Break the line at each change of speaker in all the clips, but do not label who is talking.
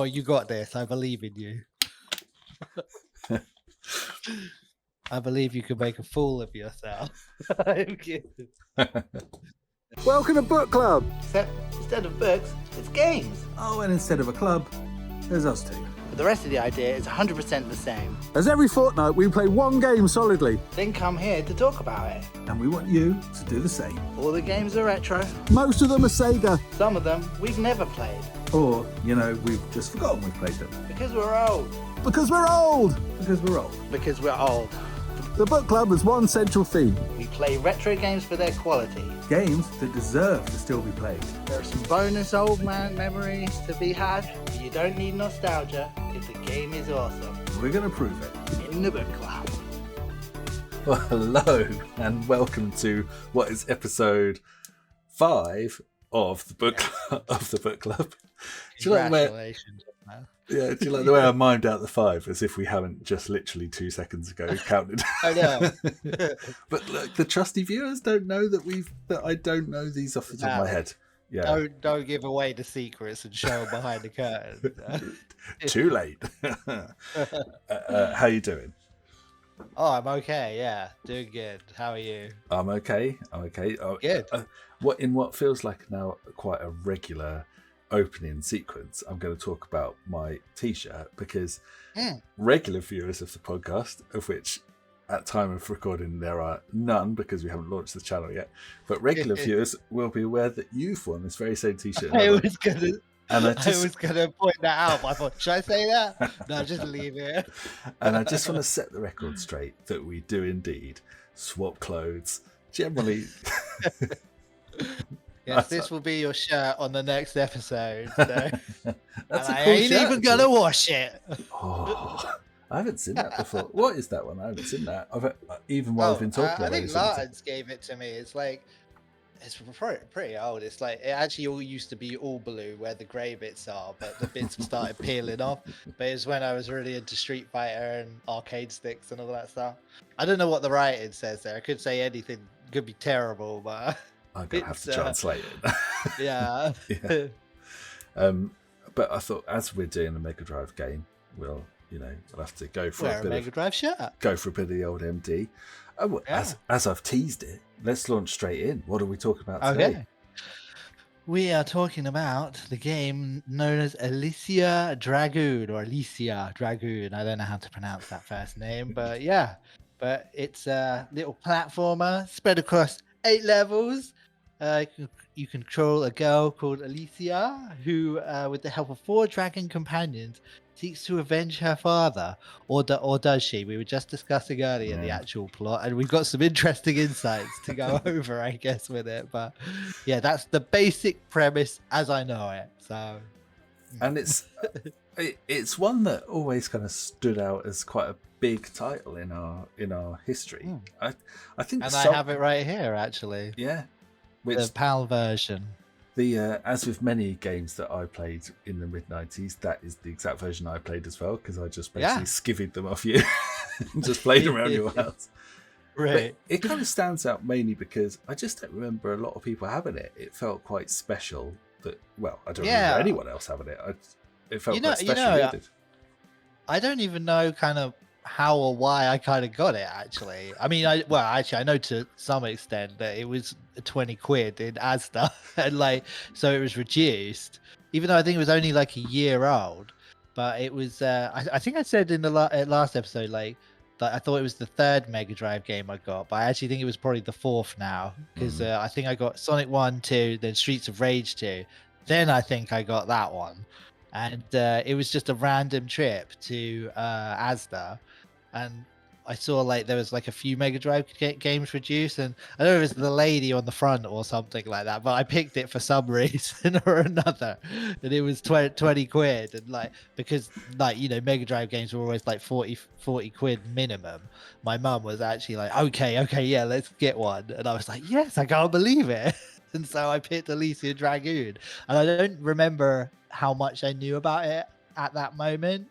on, you got this. I believe in you. I believe you can make a fool of yourself. I'm kidding.
Welcome to Book Club.
Except instead of books, it's games.
Oh, and instead of a club, there's us two.
But the rest of the idea is 100% the same.
As every fortnight, we play one game solidly,
Then come here to talk about it.
and we want you to do the same.
All the games are retro.
Most of them are Sega,
Some of them we've never played.
or, we've just forgotten we've played them.
Because we're old.
Because we're old! Because we're old.
Because we're old.
The Book Club has one central theme.
We play retro games for their quality.
Games that deserve to still be played.
There are some bonus old man memories to be had, but you don't need nostalgia if the game is awesome.
We're going to prove it.
In the Book Club.
Well, hello, and welcome to what is episode 5 of the book club. Do you like the way?
Congratulations.
Yeah, do you like the way I mimed out the 5 as if we haven't just literally 2 seconds ago counted?
I know.
But look, the trusty viewers don't know that I don't know these off the top of my head. Yeah,
Don't give away the secrets and show them behind the curtain.
too late. How you doing?
Oh, I'm okay. Yeah, doing good. How are you?
I'm okay.
Good.
What feels like now quite a regular opening sequence, I'm going to talk about my t-shirt because regular viewers of the podcast, of which at time of recording there are none because we haven't launched the channel yet, but regular viewers will be aware that you've worn this very same t-shirt.
I was gonna point that out, but I thought, should I say that? No, just leave it.
And I just want to set the record straight that we do indeed swap clothes generally.
Yes, this will be your shirt on the next episode. So.
That's
and
a
I
cool
ain't
shirt,
even gonna wash it.
Oh, I haven't seen that before. What is that one? I haven't seen that. Even while I've been talking about it.
I think Martins gave it to me. It's pretty old. It's like it actually all used to be all blue where the grey bits are, but the bits started peeling off. But it's when I was really into Street Fighter and arcade sticks and all that stuff. I don't know what the writing says there. I could say anything. It could be terrible, but
I'm gonna have to translate it.
Yeah.
Yeah. But I thought as we're doing a Mega Drive game, we'll have to go for
a Mega Drive shirt.
Go for a bit of the old MD. Oh, well,
yeah.
as I've teased it, let's launch straight in. What are we talking about today?
Okay. We are talking about the game known as Alisia Dragoon or Alisia Dragoon. I don't know how to pronounce that first name, but yeah. But it's a little platformer spread across 8 levels. You control a girl called Alisia who, with the help of 4 dragon companions, seeks to avenge her father, or does she? We were just discussing earlier the actual plot, and we've got some interesting insights to go over, I guess, with it. But yeah, that's the basic premise as I know it. So,
and it's one that always kind of stood out as quite a big title in our history. I think,
and I have it right here actually.
Yeah,
the PAL version.
As with many games that I played in the mid-90s, that is the exact version I played as well, because I just basically skivvied them off you and just played around your house.
Right.
But it kind of stands out mainly because I just don't remember a lot of people having it. It felt quite special. I don't remember anyone else having it. It felt quite special.
I don't even know kind of how or why I kind of got it, actually. I mean, I know to some extent that it was 20 quid in Asda, and so it was reduced, even though I think it was only like a year old. But it was, I think I said in the last episode, that I thought it was the 3rd Mega Drive game I got, but I actually think it was probably the 4th now, because I think I got Sonic 1, 2, then Streets of Rage 2, then I think I got that one. And it was just a random trip to Asda, and I saw there was a few Mega Drive games reduced, and I don't know if it was the lady on the front or something like that, but I picked it for some reason or another, and it was 20 quid, and because Mega Drive games were always 40 quid minimum. My mum was actually okay, yeah, let's get one, and I was like, yes, I can't believe it. And so I picked Alisia Dragoon, and I don't remember how much I knew about it at that moment,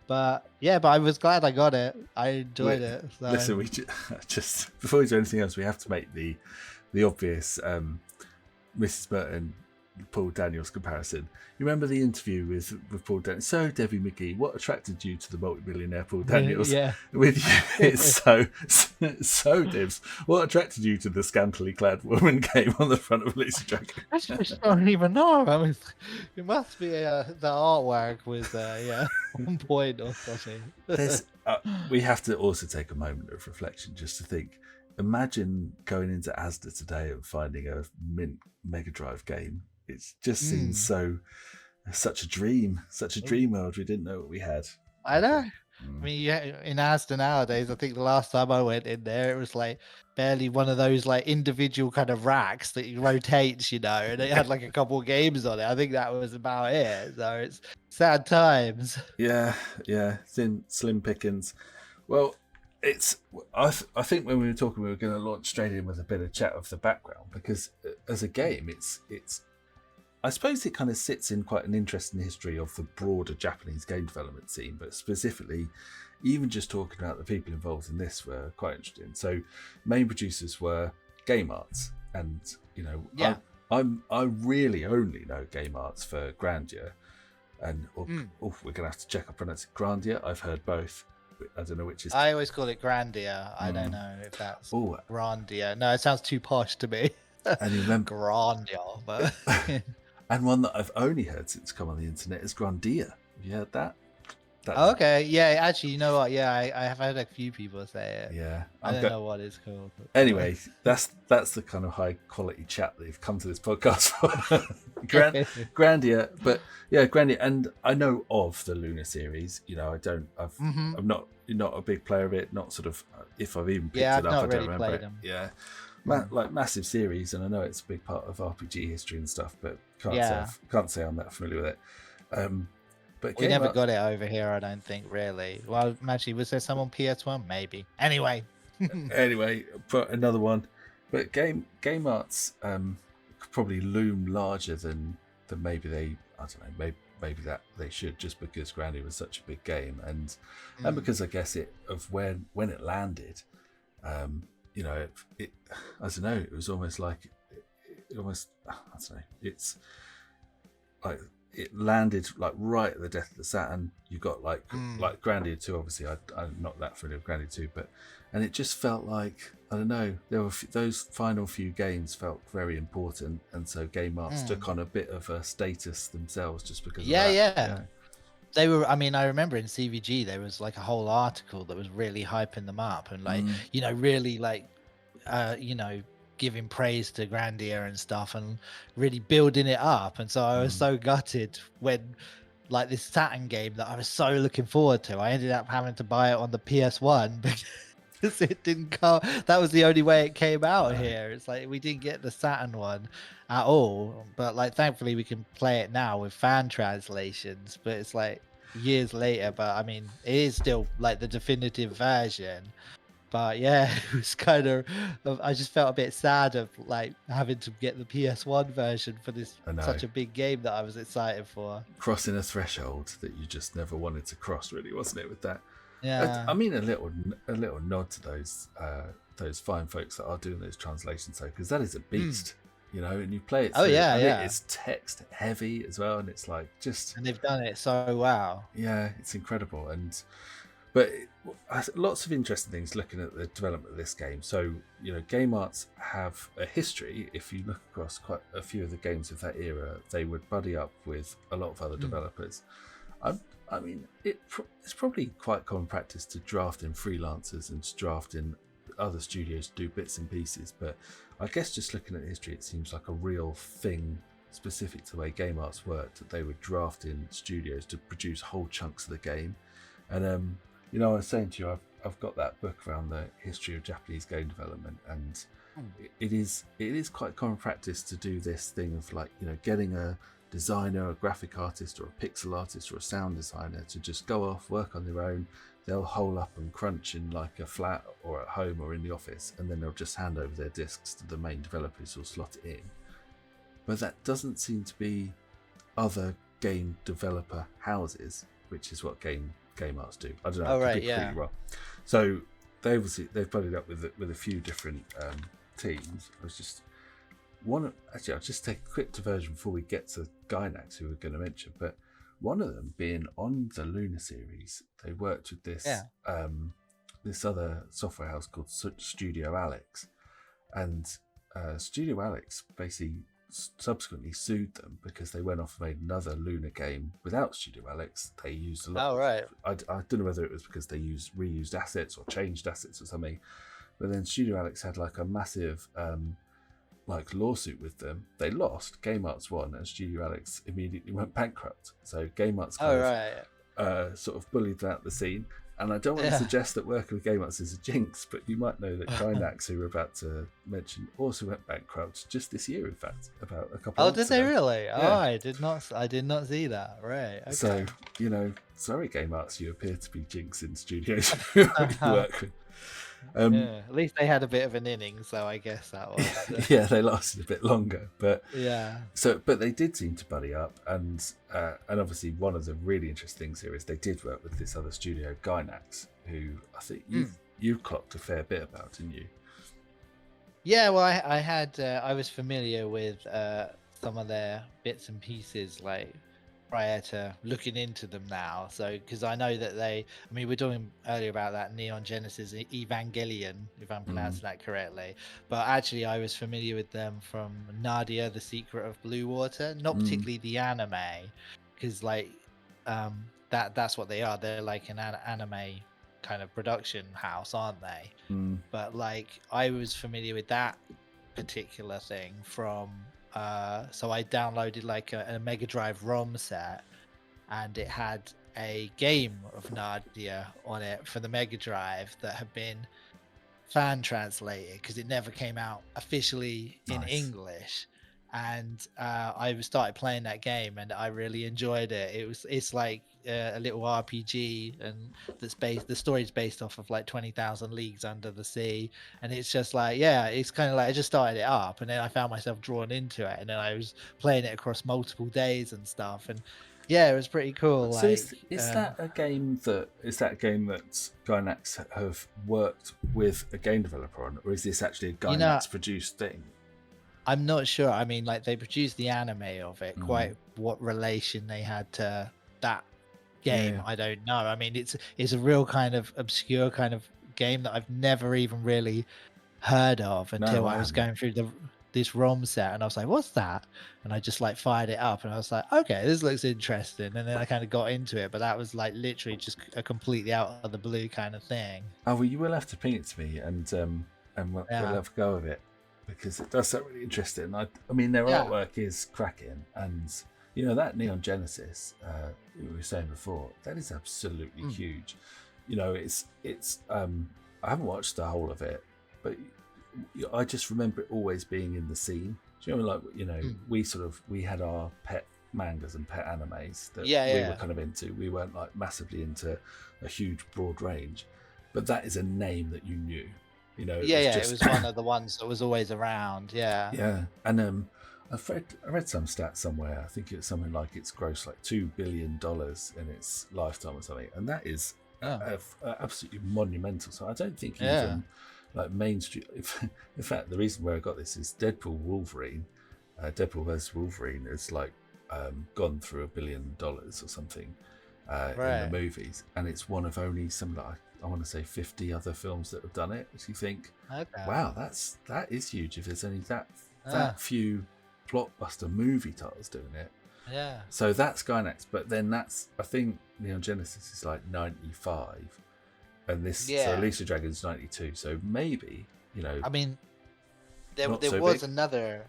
but I was glad I got it. I enjoyed it. So.
Listen, we just before we do anything else, we have to make the obvious. Mrs. Burton Paul Daniels comparison. You remember the interview with Paul Daniels? So, Debbie McGee, what attracted you to the multi-millionaire Paul Daniels?
Yeah.
With you, it's so Dibs. What attracted you to the scantily clad woman game on the front of Lucy Dragoon?
I just don't even know. I mean, it must be the artwork was on point or something.
We have to also take a moment of reflection just to think. Imagine going into Asda today and finding a mint Mega Drive game. It just seems such a dream world. We didn't know what we had.
I know. I mean, in Asda nowadays, I think the last time I went in there, it was like barely one of those like individual kind of racks that you rotates, and it had like a couple of games on it. I think that was about it. So it's sad times.
Yeah, slim pickings. Well, I think when we were talking, we were going to launch straight in with a bit of chat of the background, because as a game, it's I suppose it kind of sits in quite an interesting history of the broader Japanese game development scene, but specifically, even just talking about the people involved in this were quite interesting. So, main producers were Game Arts, and I really only know Game Arts for Grandia, and we're going to have to check. I pronounce it Grandia. I've heard both. I don't know which is.
I always call it Grandia. I don't know if that's Grandia. No, it sounds too posh to me.
And you remember
Grandia, but
and one that I've only heard since come on the internet is Grandia. Have you heard that?
Okay, yeah. Actually, you know what? Yeah, I have heard a few people say it.
Yeah,
I don't know what it's called.
Anyway, that's the kind of high quality chat that you've come to this podcast for. Grandia, but yeah, Grandia, and I know of the Luna series. I'm not a big player of it. Not sort of if I've even picked it up, I don't remember it. Yeah, like massive series, and I know it's a big part of RPG history and stuff, but can't say I'm that familiar with it. But
we never got it over here, I don't think, really. Well, actually, was there some on PS1? Maybe. Anyway,
but another one. But Game Arts could probably loom larger than maybe they. I don't know. Maybe that they should, just because Grandia was such a big game, and because I guess when it landed, I don't know. It was almost like I don't know. It's like. It landed like right at the death of the Saturn. You got like Grandia 2. Obviously, I'm not that familiar with Grandia 2, and it just felt like, I don't know. There were those final few games felt very important, and so Game Arts took on a bit of a status themselves just because. Of that.
Yeah. They were. I mean, I remember in CVG there was like a whole article that was really hyping them up, and like really like giving praise to Grandia and stuff, and really building it up. And so I was so gutted when like this Saturn game that I was so looking forward to, I ended up having to buy it on the PS1 because it didn't come. That was the only way it came out here. It's like we didn't get the Saturn one at all, but like thankfully we can play it now with fan translations, but it's like years later. But I mean, it is still like the definitive version. But yeah, it was kind of, I just felt a bit sad of like having to get the PS1 version for this such a big game that I was excited for.
Crossing a threshold that you just never wanted to cross, really, wasn't it? With that,
yeah.
I mean, a little nod to those fine folks that are doing those translations, though, because that is a beast, and you play it. It's text heavy as well, and it's like and
they've done it so well.
Yeah, it's incredible, But lots of interesting things looking at the development of this game. So, Game Arts have a history. If you look across quite a few of the games of that era, they would buddy up with a lot of other developers. I mean, it's probably quite common practice to draft in freelancers and to draft in other studios to do bits and pieces. But I guess just looking at the history, it seems like a real thing specific to the way Game Arts worked, that they would draft in studios to produce whole chunks of the game. And I was saying to you, I've got that book around the history of Japanese game development, and it is quite common practice to do this thing of like, getting a designer, a graphic artist, or a pixel artist, or a sound designer to just go off, work on their own. They'll hole up and crunch in like a flat or at home or in the office, and then they'll just hand over their discs to the main developers who'll slot it in. But that doesn't seem to be other game developer houses, which is what Game Arts do. I don't know. Pretty well. So they've buddied up with a few different teams. Actually, I'll just take a quick diversion before we get to Gainax, who we're going to mention. But one of them being on the Luna series, they worked with this this other software house called Studio Alex, and Studio Alex basically subsequently sued them because they went off and made another Luna game without Studio Alex. They used a lot.
Oh, right.
I don't know whether it was because they used reused assets or changed assets or something, but then Studio Alex had like a massive like lawsuit with them. They lost. Game Arts won, and Studio Alex immediately went bankrupt. So Game Arts sort of bullied them out the scene. And I don't want to suggest that working with Game Arts is a jinx, but you might know that Gainax, who we're about to mention, also went bankrupt just this year. In fact, about a couple.
Oh, did they really? Yeah. Oh, I did not see that. Right. Okay.
So sorry, Game Arts, you appear to be jinxing studios you work with.
At least they had a bit of an innings, though. I guess that was.
Yeah, they lasted a bit longer, but
yeah.
But they did seem to buddy up, and obviously one of the really interesting things here is they did work with this other studio, Gainax, who I think you clocked a fair bit about, didn't you?
Yeah, well, I was familiar with some of their bits and pieces, like prior to looking into them now. So, because I know that we were talking earlier about that Neon Genesis Evangelion, if I'm pronouncing that correctly. But actually, I was familiar with them from Nadia, The Secret of Blue Water, not particularly the anime, because that's what they are. They're like an anime kind of production house, aren't they? But like, I was familiar with that particular thing from so I downloaded like a Mega Drive ROM set, and it had a game of Nadia on it for the Mega Drive that had been fan translated because it never came out officially in English. And I started playing that game, and I really enjoyed it. It's like a little RPG, and the story's based off of like 20,000 Leagues Under the Sea, and it's just like, it's kind of like I just started it up, and then I found myself drawn into it, and then I was playing it across multiple days and stuff, and it was pretty cool.
So is that a game that Gainax have worked with a game developer on, or is this actually a Gainax produced thing?
I'm not sure. I mean, like, they produced the anime of it. Quite what relation they had to that game, I don't know. I mean, it's a real kind of obscure kind of game that I've never even really heard of until I was going through this ROM set, and I was like, what's that? And I just like fired it up, and I was like, okay, this looks interesting. And then I kind of got into it, but that was like literally just a completely out of the blue kind of thing.
Oh, well, you will have to ping it to me, and we'll have a go of it, because it does sound really interesting. I mean, their artwork is cracking, and that Neon Genesis we were saying before, that is absolutely huge. It's I haven't watched the whole of it, but I just remember it always being in the scene. Do you know, we had our pet mangas and pet animes that we were kind of into. We weren't like massively into a huge broad range, but that is a name that you knew. It was one of the ones that was always around. And I read some stats somewhere. I think it's something like it's grossed like $2 billion in its lifetime or something, and that is absolutely monumental. So I don't think even like mainstream. In fact, the reason where I got this is Deadpool vs Wolverine is like gone through $1 billion or something in the movies, and it's one of only some like I want to say 50 other films that have done it. So you think, wow, that is huge. If there's only that few blockbuster movie titles doing it, So that's Gainax, but then I think Neon Genesis is like 95, and this so Alisia Dragon's 92. So maybe I mean, there was another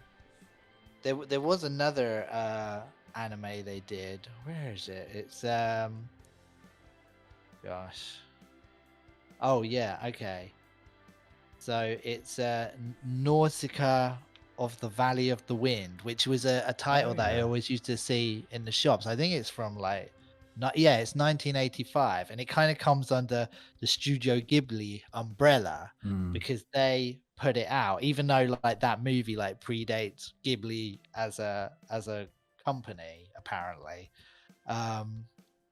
anime they did. Where is it? It's gosh. Oh yeah, okay. So it's Nausicaa of the Valley of the Wind, which was a title that I always used to see in the shops. I think it's from it's 1985, and it kind of comes under the Studio Ghibli umbrella because they put it out, even though like that movie like predates Ghibli as a company apparently.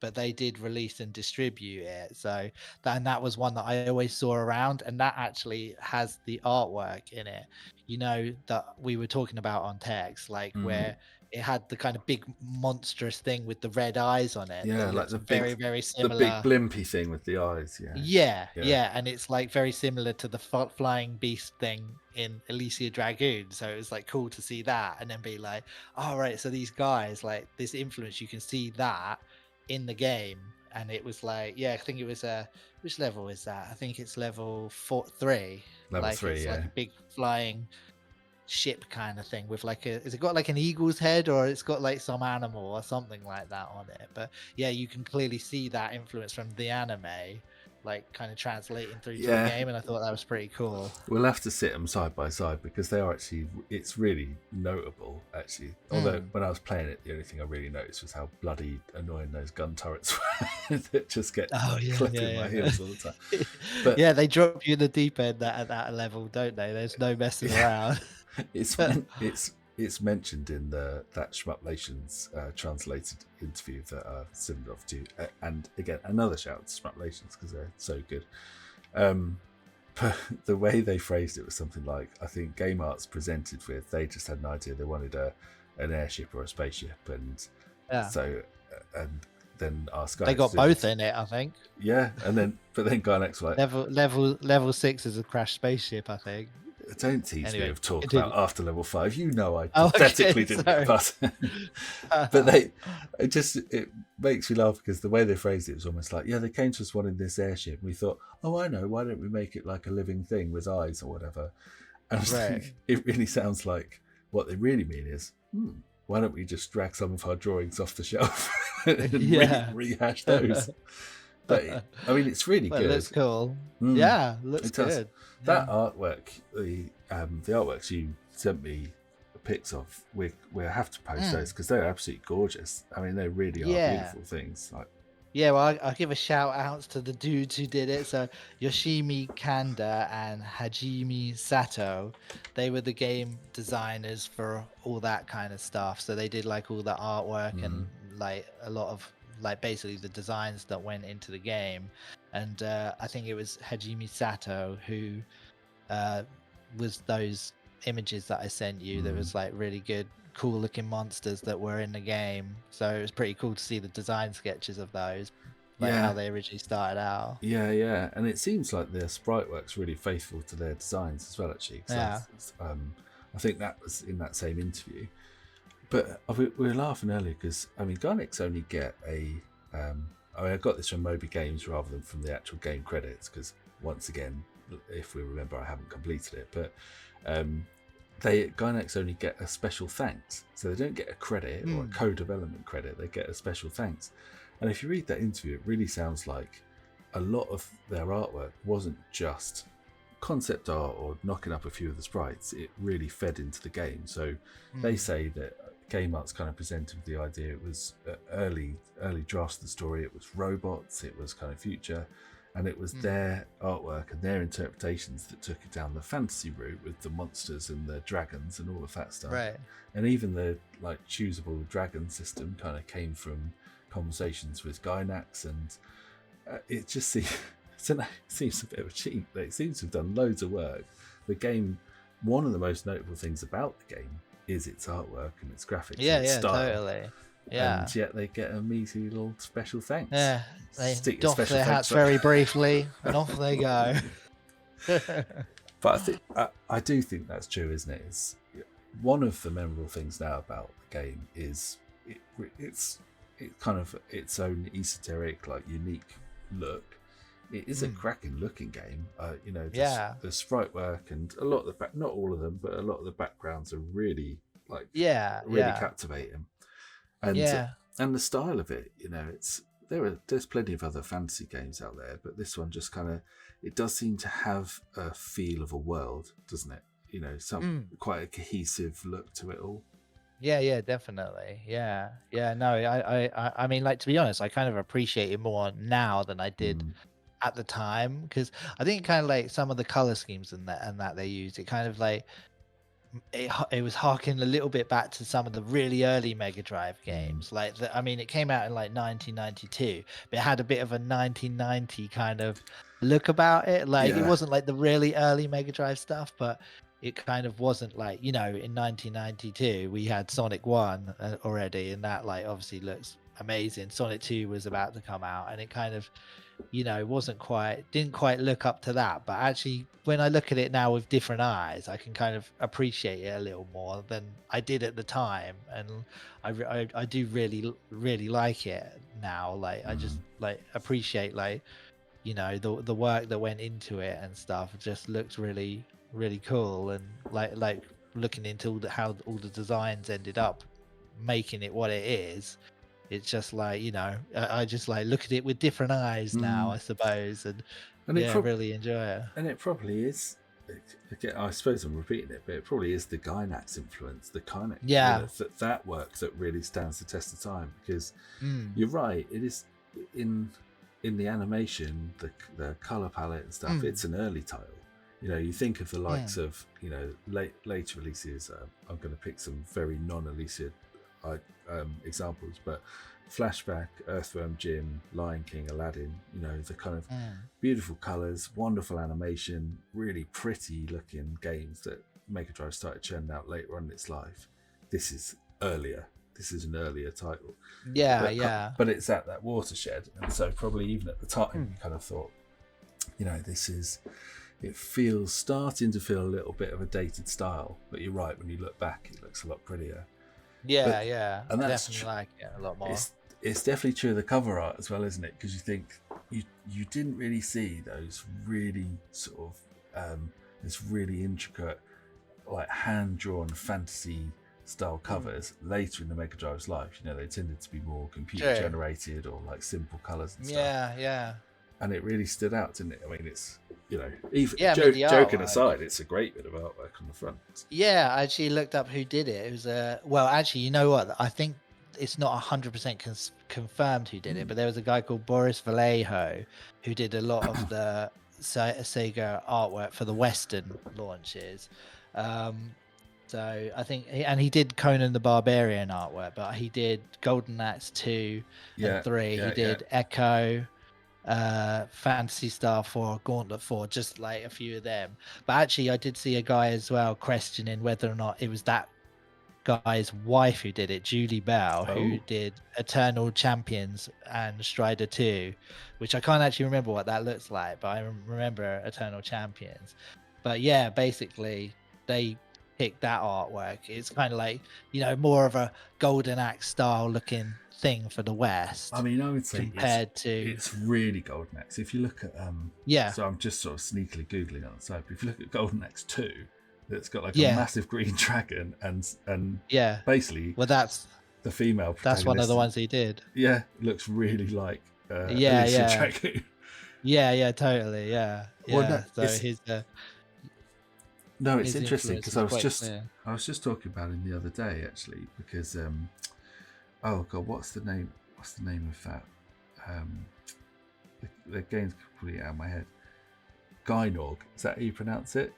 but they did release and distribute it. So that was one that I always saw around, and that actually has the artwork in it. You know, that we were talking about on text, like
Mm.
where it had the kind of big monstrous thing with the red eyes on it
Yeah,
that
like
looks very, very
the big
similar.
blimpy thing with the eyes. Yeah,
Yeah,
yeah,
yeah, and it's like very similar to the flying beast thing in Alisia Dragoon. So it was like cool to see that, and then be like, all right, so these guys, like this influence, you can see that in the game. And it was like, yeah, I think it was which level is that? I think it's level 3.
level
Like
3.
it's like
Yeah,
a big flying ship kind of thing with like a, is it got like an eagle's head, or it's got like some animal or something like that on it? But yeah, you can clearly see that influence from the anime like kind of translating through to the
yeah.
game, and I thought that was pretty cool.
We'll have to sit them side by side because they are actually. It's really notable, actually. Although when I was playing it, the only thing I really noticed was how bloody annoying those gun turrets were that just get
Oh
like
yeah,
clipping
yeah,
my
yeah.
heels all the time. But
Yeah, they drop you in the deep end at that level, don't they? There's no messing around.
it's mentioned in that Shmuplations translated interview that I sent off to, and again another shout out to Shmuplations because they're so good. But the way they phrased it was something like, I think Game Arts presented with, they just had an idea they wanted an airship or a spaceship, and
Yeah,
so and then asked
they
Gainax
got
to do
both
it.
in it, I think.
Yeah, and then Gainax were like,
Level 6 is a crashed spaceship, I think.
don't tease me
Anyway,
of talk
continue.
about after level 5. You know I
Oh,
pathetically
okay,
didn't
sorry.
get past. But it makes me laugh because the way they phrased it was almost like, yeah, they came to us wanting this airship. And we thought, oh, I know, why don't we make it like a living thing with eyes or whatever? And I was
Right.
thinking, it really sounds like what they really mean is, why don't we just drag some of our drawings off the shelf and
Yeah.
rehash those? But I mean, it's really
Well, it
good.
looks cool.
Mm.
Yeah, looks
It does.
good.
That artwork, the artworks you sent me pics of, we have to post those because they're absolutely gorgeous. I mean, they really are beautiful things. Like,
Yeah, well, I'll give a shout out to the dudes who did it. So Yoshimi Kanda and Hajime Sato, they were the game designers for all that kind of stuff. So they did like all the artwork and like a lot of like basically the designs that went into the game. And I think it was Hajime Sato who was those images that I sent you. That was like really good, cool looking monsters that were in the game. So it was pretty cool to see the design sketches of those, like how they originally started out.
Yeah, and it seems like their sprite work's really faithful to their designs as well, actually.
Yeah.
I think that was in that same interview. But we were laughing earlier because I mean, Gainax only get a. I got this from Moby Games rather than from the actual game credits because once again, if we remember, I haven't completed it, but. Gainax only get a special thanks, so they don't get a credit or a co-development credit. They get a special thanks, and if you read that interview, it really sounds like a lot of their artwork wasn't just concept art or knocking up a few of the sprites. It really fed into the game. So they say that Game Arts kind of presented with the idea it was early drafts of the story. It was robots. It was kind of future. And it was their artwork and their interpretations that took it down the fantasy route with the monsters and the dragons and all of that stuff.
Right.
And even the like choosable dragon system kind of came from conversations with Gainax, and it just seems a bit of a cheat. It seems to have done loads of work. The game, one of the most notable things about the game is its artwork and its graphics.
Yeah,
and its
yeah,
style.
Totally. Yeah.
And yet they get a measy little special thanks.
Yeah, they
Stick your
doff
special
their
thanks
hats
up.
very briefly, and off they go.
But I do think that's true, isn't it? It's one of the memorable things now about the game is it's kind of its own esoteric, like unique look. It is a cracking looking game. The sprite work and a lot of the not all of them, but a lot of the backgrounds are really really captivating. And and the style of it, there's plenty of other fantasy games out there, but this one just kind of, it does seem to have a feel of a world, doesn't it? Some quite a cohesive look to it all.
Yeah, definitely. Yeah. No, I mean, like, to be honest, I kind of appreciate it more now than I did at the time, because I think kind of like some of the color schemes and that they use, it kind of like it was harking a little bit back to some of the really early Mega Drive games. Like, I mean, it came out in like 1992, but it had a bit of a 1990 kind of look about it. Like, it
Yeah.
wasn't like the really early Mega Drive stuff, but it kind of wasn't like, you know, in 1992 we had Sonic 1 already, and that like obviously looks amazing. Sonic 2 was about to come out, and it kind of, you know, didn't quite look up to that. But actually, when I look at it now with different eyes, I can kind of appreciate it a little more than I did at the time. And I do really like it now. Like, I just like appreciate, like, you know, the work that went into it and stuff. It just looks really cool. And like looking into how all the designs ended up making it what it is, it's just like, you know, I just like look at it with different eyes now, I suppose, and yeah, really enjoy it.
And it probably is. Again, I suppose I'm repeating it, but it probably is the Gainax influence, the kind of,
Yeah,
that work that really stands the test of time. Because you're right, it is in the animation, the color palette and stuff. It's an early title. You know, you think of the likes of, you know, later releases. I'm going to pick some very non-Alisia examples, but Flashback, Earthworm Jim, Lion King, Aladdin, you know, the kind of beautiful colors, wonderful animation, really pretty looking games that Mega Drive started churning out later on in its life. This is earlier. This is an earlier title. But it's at that watershed, and so probably even at the time you kind of thought, you know, it feels starting to feel a little bit of a dated style, but you're right, when you look back it looks a lot prettier. And that's
definitely like it a lot more.
It's definitely true of the cover art as well, isn't it? Because you think you didn't really see those really sort of this really intricate, like hand-drawn fantasy style covers later in the Mega Drive's life. You know, they tended to be more computer generated or like simple colors and stuff.
Yeah.
And it really stood out, didn't it? I mean, it's, you know, even joking aside, it's a great bit of artwork on the front.
Yeah, I actually looked up who did it. It was well, actually, you know what? I think it's not 100% confirmed who did it, but there was a guy called Boris Vallejo who did a lot of the Sega artwork for the Western launches. So I think, he did Conan the Barbarian artwork, but he did Golden Axe 2 and 3. He did Echo, Fantasy Star 4, Gauntlet 4, just like a few of them. But actually, I did see a guy as well questioning whether or not it was that guy's wife who did it, Julie Bell, who did Eternal Champions and Strider 2, which I can't actually remember what that looks like, but I remember Eternal Champions. But yeah, basically they picked that artwork. It's kind of like, you know, more of a Golden Axe style looking thing for the West.
I mean, I would say
compared
it's really Golden Axe. If you look at so I'm just sort of sneakily googling on the side, but if you look at Golden Axe 2, that's got like a massive green dragon and basically,
well, that's
the female protagonist.
That's one of the ones he did.
Yeah, it looks really like Alisia Dragoon.
Yeah, totally. Yeah.
Well,
so his
no, it's interesting because I was just talking about him the other day actually, because oh god, what's the name of that? The game's completely out of my head. Gainax, is that how you pronounce it?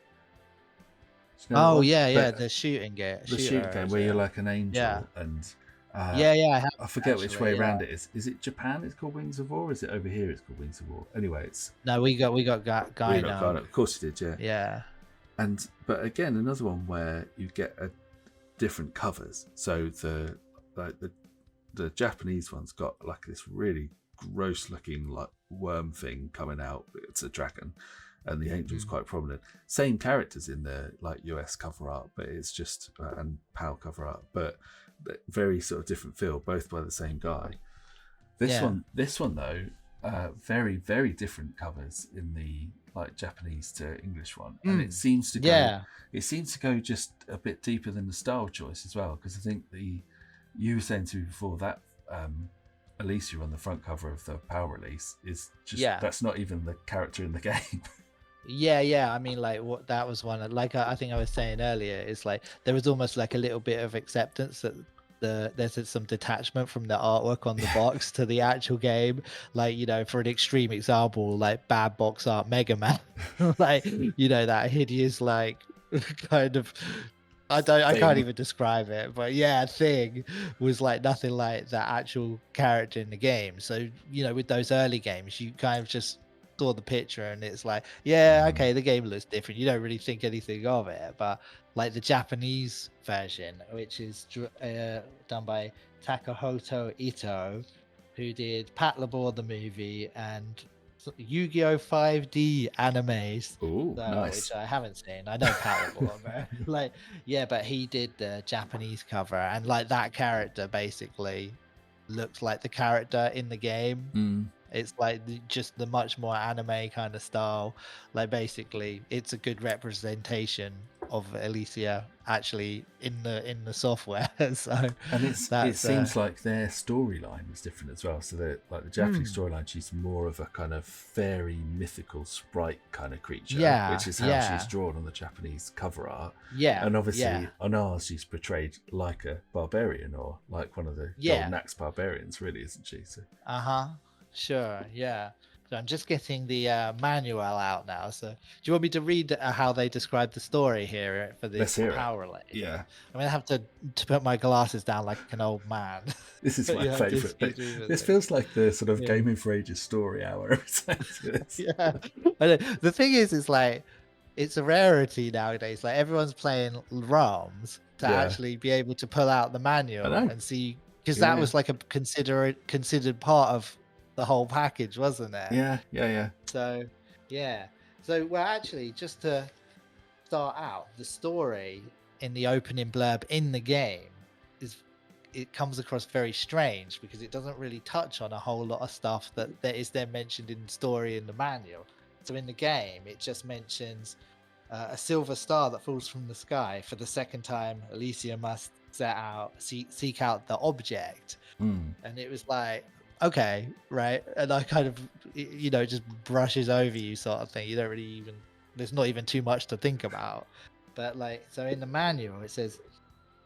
You know
the shooting game.
The shooting game where you're like an angel and I forget which way around it is. Is it Japan it's called Wings of War? Or is it over here it's called Wings of War? Anyway, it's
we got Gainax.
Of course you did,
Yeah.
But again, another one where you get different covers. So the Japanese one's got like this really gross looking like worm thing coming out. It's a dragon, and the angel's quite prominent. Same characters in the like US cover art, but it's just and PAL cover art, but very sort of different feel, both by the same guy. This one though, very very different covers in the like Japanese to English one, and it seems to go just a bit deeper than the style choice as well, because I think you were saying to me before that Alisia on the front cover of the PAL release is just that's not even the character in the game.
I mean, like, what that was one, like I think I was saying earlier, it's like there was almost like a little bit of acceptance that there's some detachment from the artwork on the box to the actual game. Like, you know, for an extreme example, like bad box art Mega Man, like, you know, that hideous like kind of I can't
Thing.
even describe it, but yeah, Thing was like nothing like the actual character in the game. So, with those early games, you kind of just saw the picture and it's like, yeah, okay, the game looks different. You don't really think anything of it. But like the Japanese version, which is done by Takahoto Ito, who did Patlabor the movie and Yu-Gi-Oh! 5D animes,
Ooh, nice.
which I haven't seen. I know Patlabor, but but he did the Japanese cover, and like that character basically looks like the character in the game. It's like just the much more anime kind of style. Like basically, it's a good representation of Alisia actually in the software. So
And it
that's
seems like their storyline is different as well. So that like the Japanese storyline, she's more of a kind of fairy mythical sprite kind of creature, which is how she's drawn on the Japanese cover art.
Yeah,
and obviously on ours she's portrayed like a barbarian or like one of the Gainax barbarians, really, isn't she? So
sure, yeah. So I'm just getting the manual out now. So do you want me to read how they describe the story here for this power relay?
Yeah.
I'm going to have to put my glasses down like an old man.
This is my favourite bit. This feels like the sort of Gaming for Ages story hour.
Yeah. The thing is like, it's a rarity nowadays. Like everyone's playing ROMs to actually be able to pull out the manual and see, because that was like a considered part of the whole package, wasn't it?
Yeah.
So well, actually, just to start out, the story in the opening blurb in the game it comes across very strange because it doesn't really touch on a whole lot of stuff that is then mentioned in the story in the manual. So in the game, it just mentions a silver star that falls from the sky. For the second time, Alisia must seek out the object, and it was like, okay, right, and I kind of, just brushes over you sort of thing. You don't really even, there's not even too much to think about. But like, so in the manual, it says,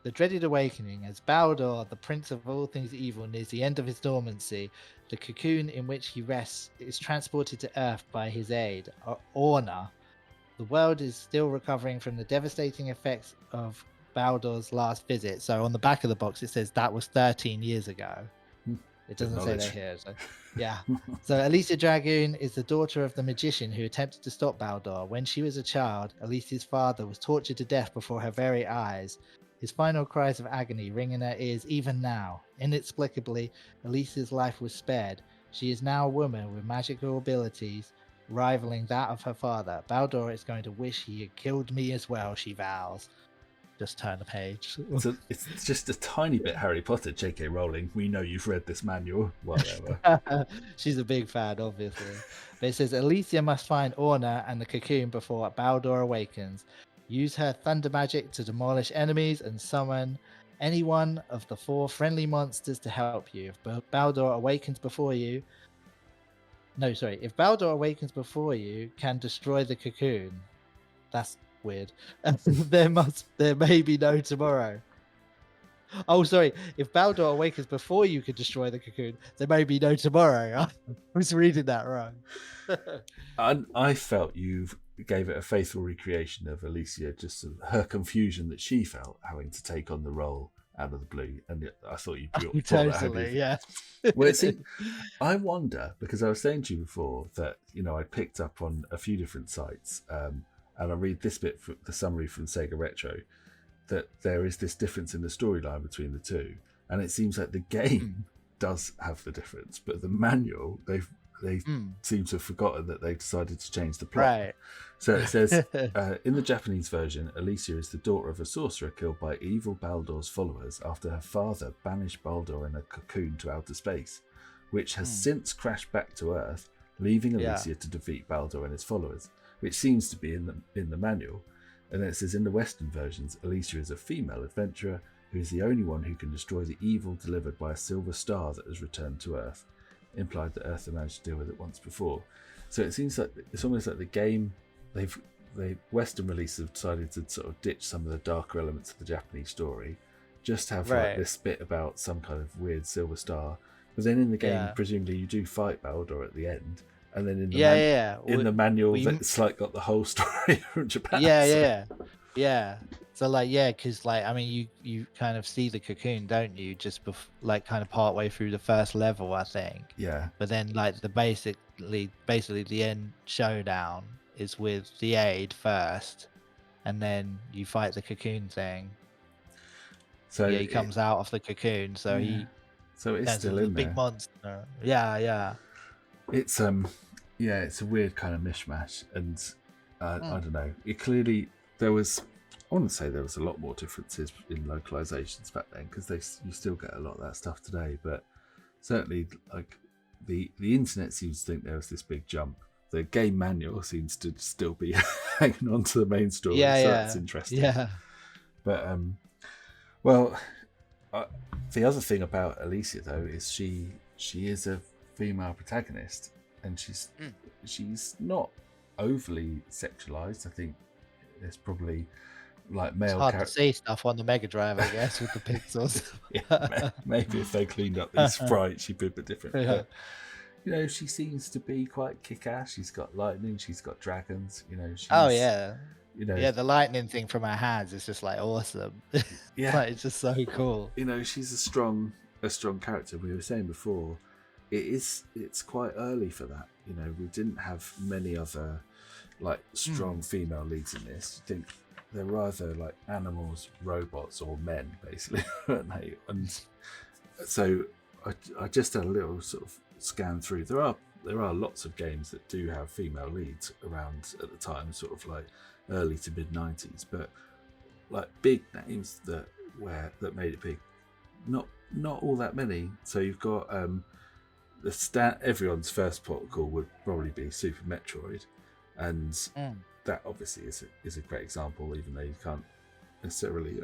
the dreaded awakening, as Baldur, the prince of all things evil, nears the end of his dormancy, the cocoon in which he rests is transported to Earth by his aid, Orna. The world is still recovering from the devastating effects of Baldur's last visit. So on the back of the box, it says that was 13 years ago. It doesn't say that here. So, yeah. So Alisia Dragoon is the daughter of the magician who attempted to stop Baldur. When she was a child, Alisia's father was tortured to death before her very eyes. His final cries of agony ring in her ears even now. Inexplicably, Alisia's life was spared. She is now a woman with magical abilities rivaling that of her father. Baldur is going to wish he had killed me as well, she vows. Just turn the page.
So it's just a tiny bit Harry Potter, J.K. Rowling. We know you've read this manual. Whatever.
She's a big fan, obviously. But it says, Alisia must find Orna and the cocoon before Baldur awakens. Use her thunder magic to demolish enemies and summon any one of the 4 friendly monsters to help you. If Baldur awakens before you, can destroy the cocoon. That's weird. There may be no tomorrow. Oh, sorry. If Baldur awakens before you can destroy the cocoon, there may be no tomorrow. I was reading that wrong.
I felt you gave it a faithful recreation of Alisia, just her confusion that she felt having to take on the role out of the blue, and I thought you brought
totally, yeah.
Well, I wonder, because I was saying to you before that I picked up on a few different sites, and I read this bit from the summary from Sega Retro, that there is this difference in the storyline between the two, and it seems like the game does have the difference, but the manual they seem to have forgotten that they decided to change the plot.
Right.
So it says, in the Japanese version, Alisia is the daughter of a sorcerer killed by evil Baldur's followers after her father banished Baldur in a cocoon to outer space, which has since crashed back to Earth, leaving Alisia to defeat Baldur and his followers, which seems to be in the manual. And then it says, in the Western versions, Alisia is a female adventurer who is the only one who can destroy the evil delivered by a silver star that has returned to Earth. Implied that Earth had managed to deal with it once before. So it seems like it's almost like the game, the Western release have decided to sort of ditch some of the darker elements of the Japanese story, just have like this bit about some kind of weird silver star. But then in the game, presumably you do fight Baldur at the end, and then in the in the manual, it's like got the whole story from Japan.
Yeah. So like, yeah, because like, I mean, you kind of see the cocoon, don't you? Just like kind of part way through the first level, I think.
Yeah.
But then like the basically the end showdown is with the aid first, and then you fight the cocoon thing.
So
Yeah, he comes out of the cocoon, so he
so it's
turns
still
into the
in
big
there.
monster. Yeah, yeah.
It's it's a weird kind of mishmash, and I don't know. It clearly I want to say there was a lot more differences in localizations back then, because you still get a lot of that stuff today. But certainly, like the internet seems to think there was this big jump. The game manual seems to still be hanging on to the main story, so that's interesting.
Yeah.
But well, the other thing about Alisia though is she is a female protagonist, and she's not overly sexualized. I think there's probably like male.
It's hard to see stuff on the Mega Drive, I guess, with the pixels.
Maybe if they cleaned up these sprites, she'd be a bit different.
Yeah.
But, you know, she seems to be quite kick-ass. She's got lightning. She's got dragons. You know.
Oh yeah.
You know.
Yeah, the lightning thing from her hands is just like awesome.
Yeah.
Like, it's just so cool.
You know, she's a strong character. We were saying before, it's quite early for that. You know, we didn't have many other like strong female leads in this. You think they're rather like animals, robots, or men, basically, weren't they? And so I just had a little sort of scan through. There are lots of games that do have female leads around at the time, sort of like early to mid 90s, but like big names that made it big, not all that many. So you've got everyone's first protocol would probably be Super Metroid, and that obviously is a great example, even though you can't necessarily